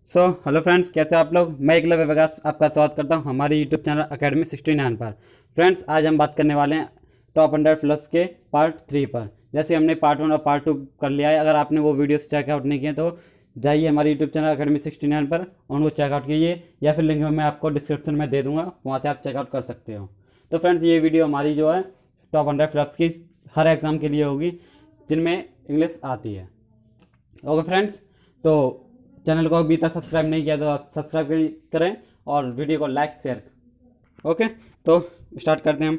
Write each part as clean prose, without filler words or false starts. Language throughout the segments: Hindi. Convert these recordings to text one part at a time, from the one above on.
हेलो फ्रेंड्स, कैसे आप लोग। मैं एकलव्य विकास आपका स्वागत करता हूं हमारे यूट्यूब चैनल अकेडमी 69 पर। फ्रेंड्स, आज हम बात करने वाले हैं टॉप 100 प्लस के पार्ट 3 पर। जैसे हमने पार्ट 1 और पार्ट 2 कर लिया है। अगर आपने वो वीडियोस चेकआउट नहीं किए तो जाइए हमारे यूट्यूब चैनल अकेडमी 69 पर उनको चेकआउट कीजिए, या फिर लिंक मैं आपको डिस्क्रिप्शन में दे दूँगा, वहाँ से आप चेकआउट कर सकते हो। तो फ्रेंड्स, ये वीडियो हमारी जो है टॉप 100 प्लस की हर एग्ज़ाम के लिए होगी जिनमें इंग्लिश आती है। ओके फ्रेंड्स, तो चैनल को अभी तक सब्सक्राइब नहीं किया तो आप सब्सक्राइब करें और वीडियो को लाइक शेयर। ओके, तो स्टार्ट करते हैं हम।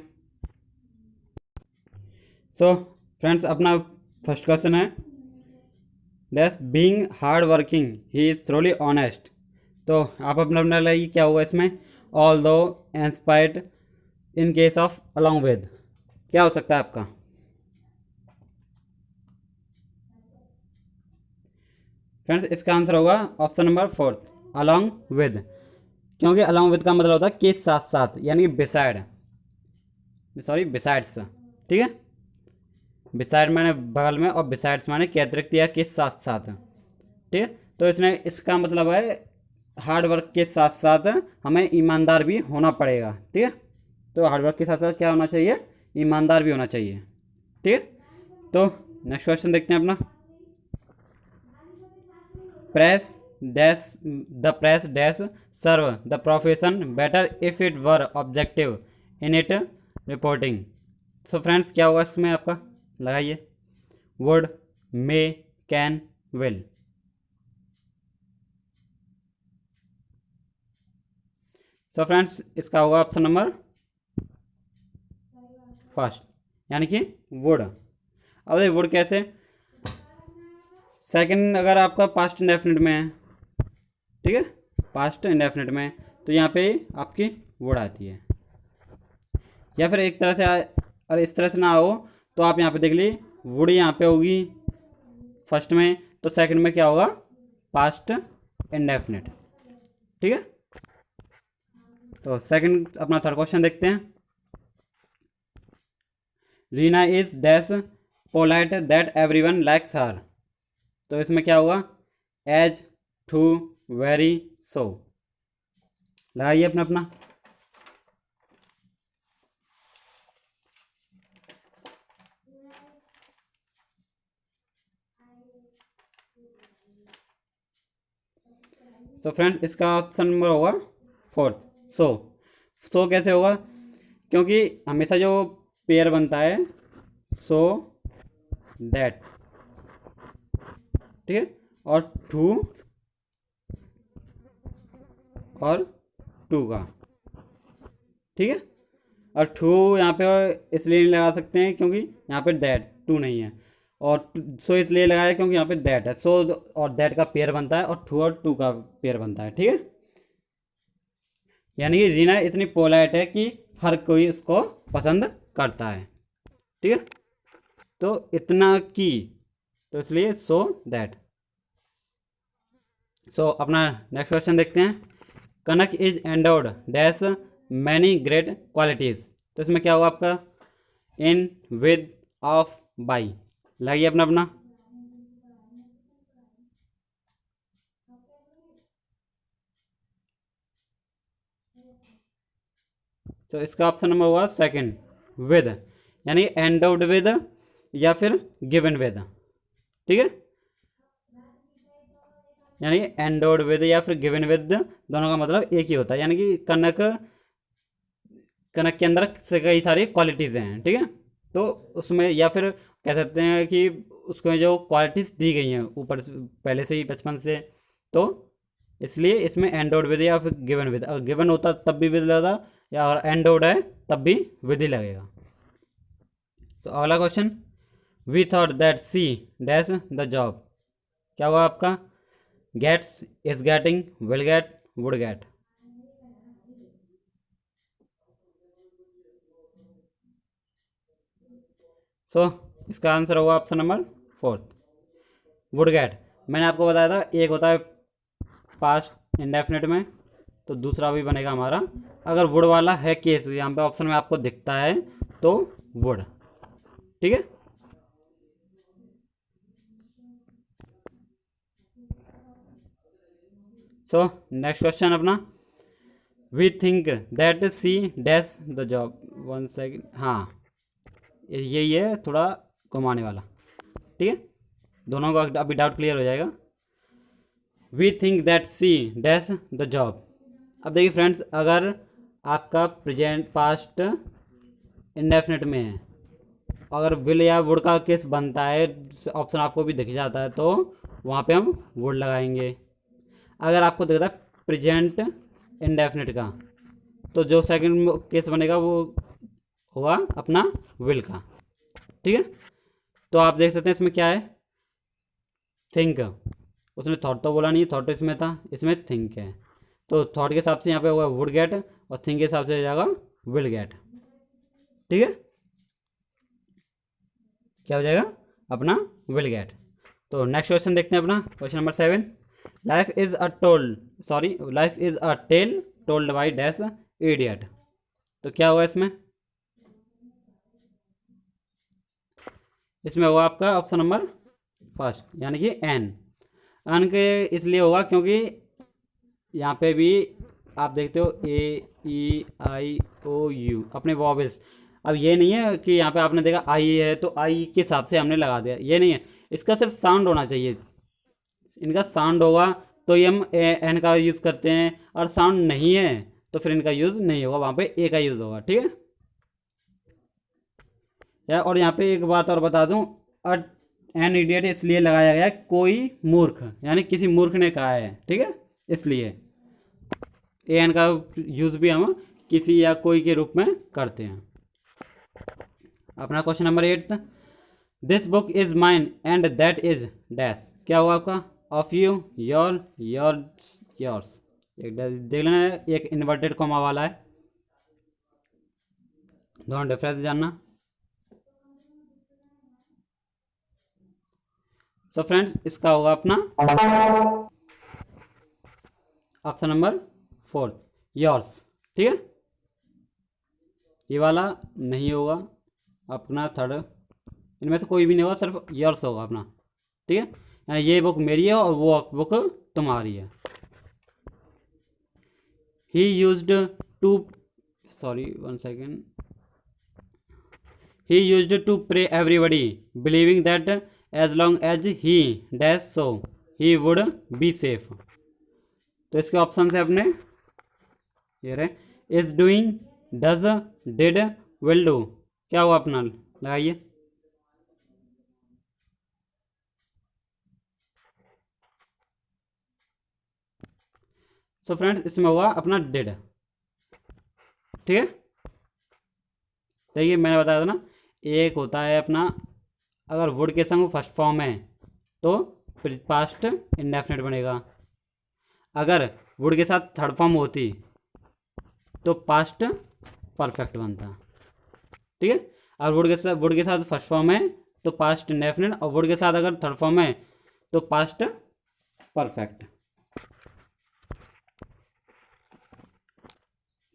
फ्रेंड्स, अपना फर्स्ट क्वेश्चन है dash being hard working he is thoroughly honest. तो आप अपना अपना लाइए क्या होगा इसमें। ऑल दो inspired in case of along with, क्या हो सकता है आपका। फ्रेंड्स, इसका आंसर होगा ऑप्शन नंबर 4, अलॉन्ग विद। क्योंकि अलॉन्ग विद का मतलब होता है के साथ साथ, यानी कि बिसाइड, सॉरी बिसाइड्स। ठीक है, बिसाइड माने बगल में और बिसाइड्स माने के अतिरिक्त या के साथ साथ। ठीक है, तो इसने इसका मतलब है हार्ड वर्क के साथ साथ हमें ईमानदार भी होना पड़ेगा। ठीक है, तो हार्ड वर्क के साथ साथ क्या होना चाहिए, ईमानदार भी होना चाहिए। ठीक है, तो नेक्स्ट क्वेश्चन देखते हैं अपना। Press dash the press dash serve the profession better if it were objective in it reporting. So friends, क्या होगा इसमें आपका, लगाइए। Would, may, can, will. So friends, इसका होगा ऑप्शन नंबर फर्स्ट, यानी कि वुड। अब ये वुड कैसे, सेकंड अगर आपका पास्ट इंडेफिनिट में है, ठीक है, पास्ट इंडेफिनिट में, तो यहाँ पे आपकी वुड आती है। या फिर एक तरह से और इस तरह से ना हो तो आप यहाँ पे देख लीजिए, वुड यहाँ पे होगी फर्स्ट में, तो सेकंड में क्या होगा, पास्ट इंडेफिनिट। ठीक है, तो सेकंड अपना थर्ड क्वेश्चन देखते हैं। Reena is dash polite that everyone likes her. तो इसमें क्या होगा, एज, टू, वेरी, सो। लगाइए अपना अपना। सो फ्रेंड्स, इसका ऑप्शन नंबर होगा फोर्थ, सो। सो कैसे होगा, क्योंकि हमेशा जो पेयर बनता है सो दैट, ठीक है, और टू और टू का, ठीक है। और टू यहाँ पे इसलिए नहीं लगा सकते हैं क्योंकि यहाँ पे दैट टू नहीं है, और सो इसलिए लगाया क्योंकि यहाँ पे दैट है। सो और दैट का पेयर बनता है और टू का पेयर बनता है। ठीक है, यानी कि रीना इतनी पोलाइट है कि हर कोई उसको पसंद करता है। ठीक है, तो इतना की, तो इसलिए सो दैट। सो अपना नेक्स्ट क्वेश्चन देखते हैं। Kanak is endowed dash many great qualities. तो इसमें क्या होगा आपका, इन, विद, ऑफ, बाई। लाइए अपना अपना। तो इसका ऑप्शन नंबर होगा सेकंड, विद, यानी एंडोर्ड विद या फिर गिवन विद। ठीक है, यानी एंडोर्ड विद या फिर गिवन विद, दोनों का मतलब एक ही होता है। यानी कि कनक, कनक के अंदर से कई सारी क्वालिटीज़ हैं। ठीक है, तो उसमें या फिर कह सकते हैं कि उसको जो क्वालिटीज़ दी गई हैं ऊपर पहले से ही बचपन से, तो इसलिए इसमें एंडोर्ड विद या फिर गिवन विद। अगर गिवन होता तब भी विद लगता, या अगर एंडोर्ड है तब भी विद ही लगेगा। तो अगला question, we thought that C dash the job. क्या हुआ आपका, gets, is getting, will get, would get. So इसका आंसर होगा option number fourth, would get. मैंने आपको बताया था एक होता है पास्ट इंडेफिनिट में, तो दूसरा भी बनेगा हमारा अगर वुड वाला है केस, यहाँ पे ऑप्शन में आपको दिखता है तो वुड। ठीक है, सो नेक्स्ट क्वेश्चन अपना, we think that C dash the job. 1 second, हाँ यही है, थोड़ा घुमाने वाला, ठीक है, दोनों का अभी डाउट क्लियर हो जाएगा। We think that C dash the job. अब देखिए फ्रेंड्स, अगर आपका प्रेजेंट पास्ट इंडेफिनिट में है, अगर विल या वुड का केस बनता है, ऑप्शन आपको भी दिख जाता है, तो वहाँ पे हम वुड लगाएंगे। अगर आपको दिखता है प्रेजेंट इंडेफिनिट का, तो जो सेकंड केस बनेगा वो होगा अपना विल का, ठीक है। तो आप देख सकते हैं इसमें क्या है, थिंक, उसने थॉट तो बोला नहीं, थॉट तो इसमें था, इसमें थिंक है, तो थॉट के हिसाब से यहाँ पे होगा वुड गेट, और थिंक के हिसाब से हो जाएगा विल गेट, ठीक है, क्या हो जाएगा अपना विल गेट। तो नेक्स्ट क्वेश्चन देखते हैं अपना, question number 7। Life is a tale told by dash idiot. तो क्या हुआ इसमें, इसमें होगा आपका ऑप्शन नंबर फर्स्ट, यानी कि एन के इसलिए होगा क्योंकि यहाँ पे भी आप देखते हो AEIOU अपने वॉवेल्स। अब ये नहीं है कि यहाँ पे आपने देखा आई है तो आई के हिसाब से हमने लगा दिया, ये नहीं है, इसका सिर्फ साउंड होना चाहिए, इनका साउंड होगा तो ये हम एन का यूज़ करते हैं, और साउंड नहीं है तो फिर इनका यूज़ नहीं होगा, वहाँ पे ए का यूज़ होगा, ठीक है। या और यहाँ पे एक बात और बता दूँ, एन इडियट इसलिए लगाया गया है, कोई मूर्ख, यानी किसी मूर्ख ने कहा है, ठीक है, इसलिए ए एन का यूज़ भी हम किसी या कोई के रूप में करते हैं। अपना question number 8, this book is mine and that is dash. क्या हुआ आपका, ऑफ यू, योर्स। एक देख लेना, एक इन्वर्टेड कॉमा वाला है, दोनों डिफरेंस जानना। सो फ्रेंड्स, इसका होगा अपना ऑप्शन नंबर 4 योर्स, ठीक है, ये वाला नहीं होगा अपना थर्ड, इनमें से कोई भी नहीं होगा, सिर्फ योर्स होगा अपना, ठीक है, यानी ये बुक मेरी है और वो बुक तुम्हारी है। He used to, sorry 1 second, he used to pray everybody believing that as long as he dash so he would be safe. तो इसके ऑप्शन है अपने ये रहे, is doing, does, did, will do. क्या हुआ अपना, लगाइए। सो फ्रेंड्स, इसमें होगा अपना डिड, ठीक है। देखिए मैंने बताया था ना, एक होता है अपना, अगर वुड के संग फर्स्ट फॉर्म है तो पास्ट इंडेफिनिट बनेगा, अगर वुड के साथ थर्ड फॉर्म होती तो पास्ट परफेक्ट बनता, ठीक है। और वुड के साथ फर्स्ट फॉर्म है तो पास्ट इंडेफिनिट, और वुड के साथ अगर थर्ड फॉर्म है तो पास्ट परफेक्ट।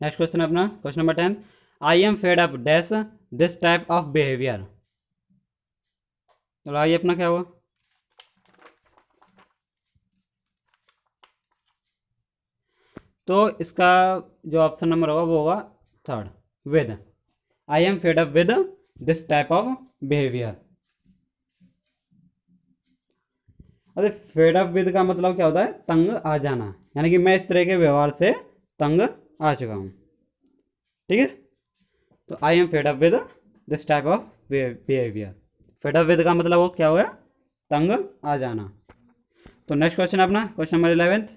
नेक्स्ट क्वेश्चन अपना question number 10, I am fed up dash this type of behaviour. तो आइए अपना क्या हुआ, तो इसका जो ऑप्शन नंबर होगा वो होगा third, with. I am fed up with this type of behaviour. अरे फेड अप विद का मतलब क्या होता है, तंग आ जाना, यानी कि मैं इस तरह के व्यवहार से तंग आ चुका हूँ, ठीक है। तो I am fed up with this type of behaviour, fed up with का मतलब वो क्या हुआ, तंग आ जाना। तो नेक्स्ट क्वेश्चन अपना question number 11,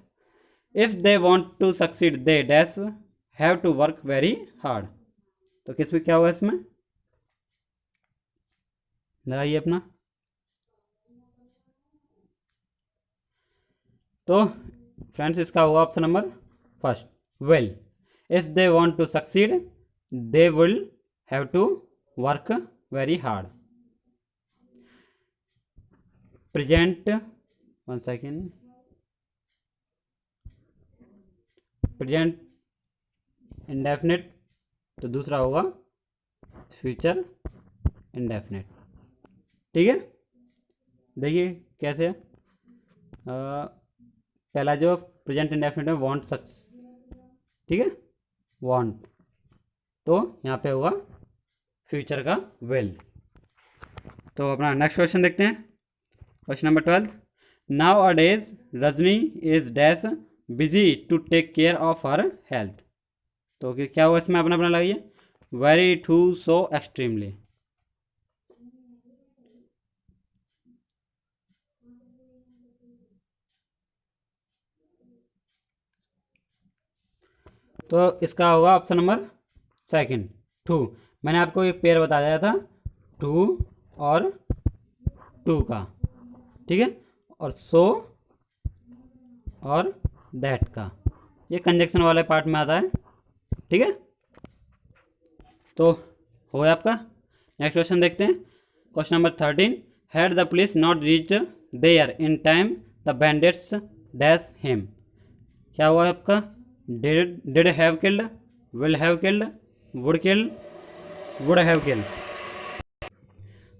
if they want to succeed they dash have to work very hard. तो किस में क्या हुआ, इसमें लगाइए अपना। तो फ्रेंड्स, इसका होगा option number first, will. If they want to succeed they will have to work very hard. Present, 1 second, present indefinite, तो दूसरा होगा फ्यूचर इंडेफिनिट, ठीक है। देखिए कैसे, पहला जो प्रेजेंट इंडेफिनिट में वांट सक्स, ठीक है, वांट, तो यहाँ पे होगा फ्यूचर का विल। तो अपना नेक्स्ट क्वेश्चन देखते हैं, question number 12। Nowadays Rajni is dash busy to take care of her health. तो क्या हुआ इसमें, अपना अपना लगाइए, वेरी टू सो एक्सट्रीमली। तो इसका होगा ऑप्शन नंबर सेकंड, टू। मैंने आपको एक पेयर बता दिया था, टू और टू का, ठीक है, और सो और दैट का, ये कंजक्शन वाले पार्ट में आता है, ठीक है। तो हो गया आपका। नेक्स्ट क्वेश्चन देखते हैं, question number 13। Had the police not reach there in time the bandits dash him. क्या हुआ आपका, did have killed, will have killed, would killed, would have killed.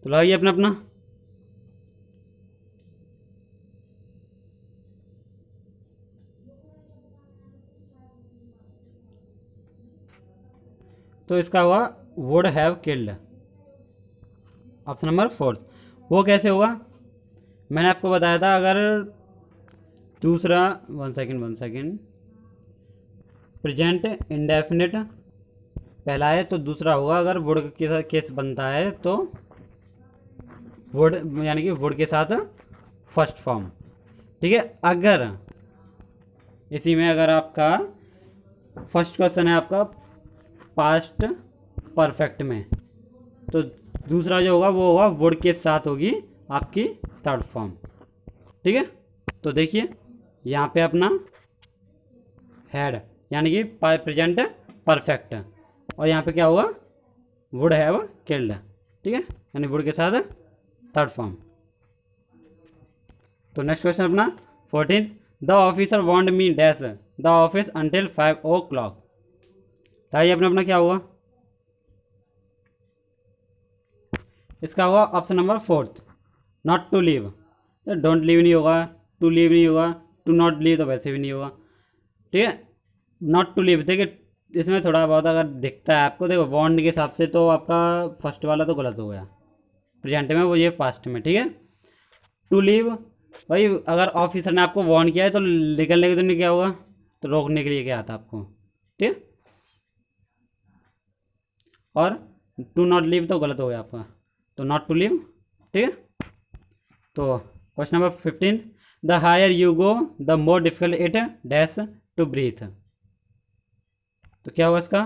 तो लगाइए अपना अपना। तो इसका हुआ would have killed, option number 4। वो कैसे होगा, मैंने आपको बताया था, अगर दूसरा, वन सेकेंड, प्रेजेंट इंडेफिनिट पहला है तो दूसरा होगा, अगर वुड के साथ केस बनता है तो वुड, यानी कि वुड के साथ फर्स्ट फॉर्म, ठीक है। अगर इसी में अगर आपका फर्स्ट क्वेश्चन है आपका पास्ट परफेक्ट में, तो दूसरा जो होगा वो होगा वुड के साथ होगी आपकी थर्ड फॉर्म, ठीक है। तो देखिए यहाँ पे अपना हैड यानी कि प्रेजेंट परफेक्ट, और यहाँ पे क्या होगा, वुड हैव किल्ड, ठीक है, यानी वुड के साथ थर्ड फॉर्म। तो नेक्स्ट क्वेश्चन अपना 14th। The officer want me dash the office until 5 o'clock। बताइए अपना अपना क्या हुआ, इसका होगा option number 4, not to leave. Don't leave नहीं होगा, टू लीव नहीं होगा, टू नॉट लीव तो वैसे भी नहीं होगा, ठीक है। नॉट टू लीव, देखिए इसमें थोड़ा बहुत अगर दिखता है आपको, देखो वांट के हिसाब से तो आपका फर्स्ट वाला तो गलत हो गया प्रेजेंट में, वो ये पास्ट में, ठीक है। टू लीव भाई, अगर ऑफिसर ने आपको वार्न किया है तो निकलने के तो नहीं, क्या होगा, तो रोकने के लिए क्या आता आपको, ठीक है। और टू नॉट लीव तो गलत हो गया आपका, तो नॉट टू लीव, ठीक है। तो question number 15। The higher you go the more difficult it dash to breathe. तो क्या हुआ इसका,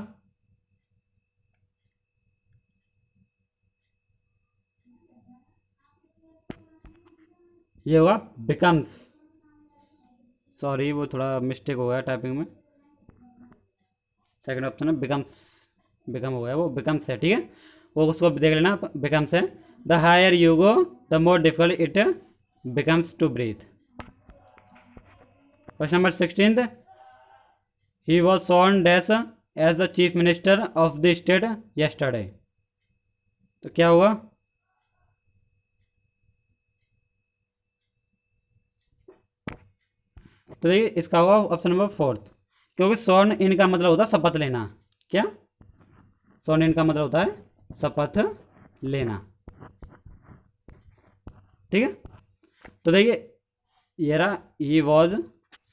ये होगा बिकम्स, सॉरी वो थोड़ा मिस्टेक हो गया टाइपिंग में, सेकंड ऑप्शन है बिकम्स, बिकम हो गया, वो बिकम्स है, ठीक है, वो उसको देख लेना, बिकम्स है। The higher you go the more difficult it becomes to breathe. Question number 16। He was sworn dash as the chief minister of the state yesterday. तो क्या हुआ, तो देखिए इसका होगा ऑप्शन नंबर 4, क्योंकि सॉर्न इन का मतलब होता है शपथ लेना, क्या, सॉर्न इन का मतलब होता है शपथ लेना, ठीक है। तो देखिए ये रहा, he was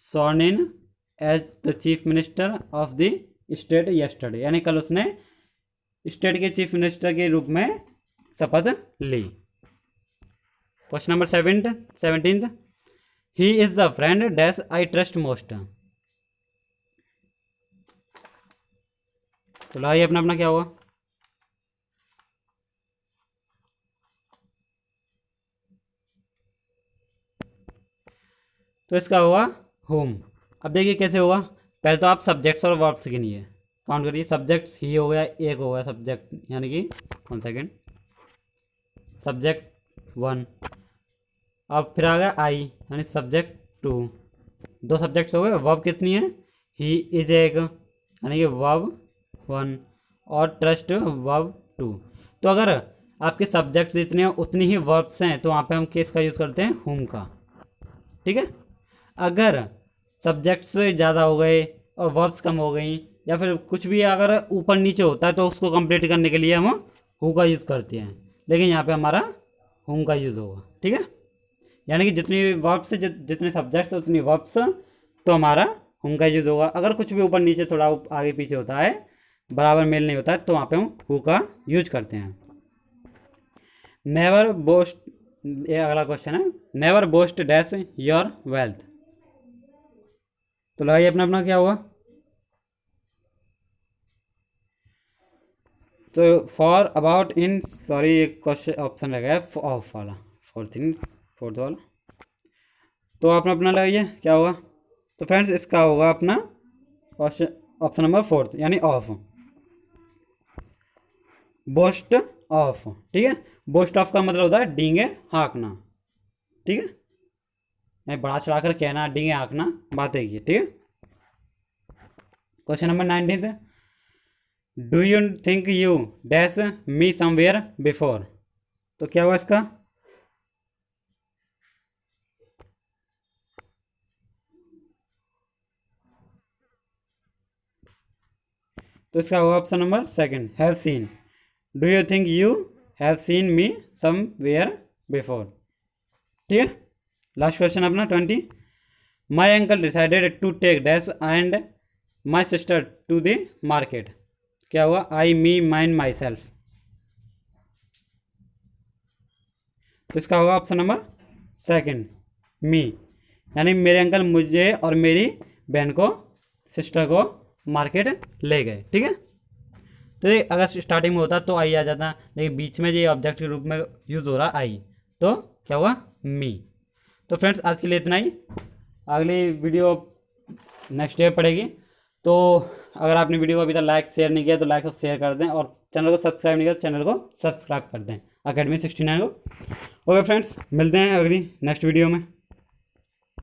sworn in as the chief minister of the state yesterday, यानी कल उसने स्टेट के चीफ मिनिस्टर के रूप में शपथ ली। Question number 17। He is the friend dash I trust most. तो लाइए अपना अपना क्या हुआ, तो इसका होगा होम। अब देखिए कैसे होगा, पहले तो आप सब्जेक्ट्स और वर्ब्स गिनिए, काउंट करिए, सब्जेक्ट्स ही हो गया, एक हो गया सब्जेक्ट, यानी कि 1 सेकेंड, सब्जेक्ट 1, अब फिर आ गया आई यानी सब्जेक्ट 2, 2 सब्जेक्ट्स हो गए, वर्ब कितनी है, ही इज एक, यानी कि वर्ब 1, और ट्रस्ट वर्ब 2। तो अगर आपके सब्जेक्ट्स जितने हैं उतनी ही वर्ब्स हैं, तो वहाँ पे हम किसका यूज़ करते हैं, हुम का, ठीक है। अगर सब्जेक्ट्स ज़्यादा हो गए और वर्ब्स कम हो गई, या फिर कुछ भी अगर ऊपर नीचे होता है तो उसको कंप्लीट करने के लिए हम हु का यूज़ करते हैं, लेकिन यहाँ पे हमारा हुम का यूज़ होगा। ठीक है, यानी कि जितनी वर्ब्स जितने सब्जेक्ट्स उतनी वर्ब्स, तो हमारा हुम का यूज़ होगा। अगर कुछ भी ऊपर नीचे थोड़ा आगे पीछे होता है, बराबर मेल नहीं होता है, तो वहाँ पे हम हु का यूज करते हैं। नेवर बोस्ट, ये अगला क्वेश्चन है, never boast dash your wealth. तो लगाइए अपना अपना क्या होगा। तो फॉर अबाउट इन, सॉरी एक क्वेश्चन ऑप्शन लगा है ऑफ वाला, फोर्थ वाला, तो अपना अपना लगाइए क्या होगा। तो फ्रेंड्स इसका होगा अपना क्वेश्चन ऑप्शन नंबर 4 यानी ऑफ, बोस्ट ऑफ। ठीक है, बोस्ट ऑफ का मतलब होता है डींगे हाँकना। ठीक है, नहीं बड़ा चढ़ा कर कहना, डींगे हाँकना, बातें की। ठीक है, question number 19, do you think you dash me somewhere before. तो क्या हुआ इसका, तो इसका होगा option number 2 have seen. Do you think you have seen me somewhere before. ठीक है, लास्ट क्वेश्चन अपना 20, my uncle decided to take dash and my sister to the market. क्या हुआ, आई मी माइन माई सेल्फ। तो इसका होगा ऑप्शन नंबर 2 मी, यानी मेरे अंकल मुझे और मेरी बहन को, सिस्टर को मार्केट ले गए। ठीक है, तो ये अगर स्टार्टिंग में होता तो आई आ जाता, लेकिन बीच में ये ऑब्जेक्ट के रूप में यूज़ हो रहा आई, तो क्या हुआ मी। तो फ्रेंड्स आज के लिए इतना ही, अगली वीडियो नेक्स्ट डे पड़ेगी। तो अगर आपने वीडियो को अभी तक लाइक शेयर नहीं किया तो लाइक और शेयर कर दें, और चैनल को सब्सक्राइब नहीं किया तो चैनल को सब्सक्राइब कर दें, अकेडमी 69 को। ओके फ्रेंड्स, मिलते हैं अगली नेक्स्ट वीडियो में।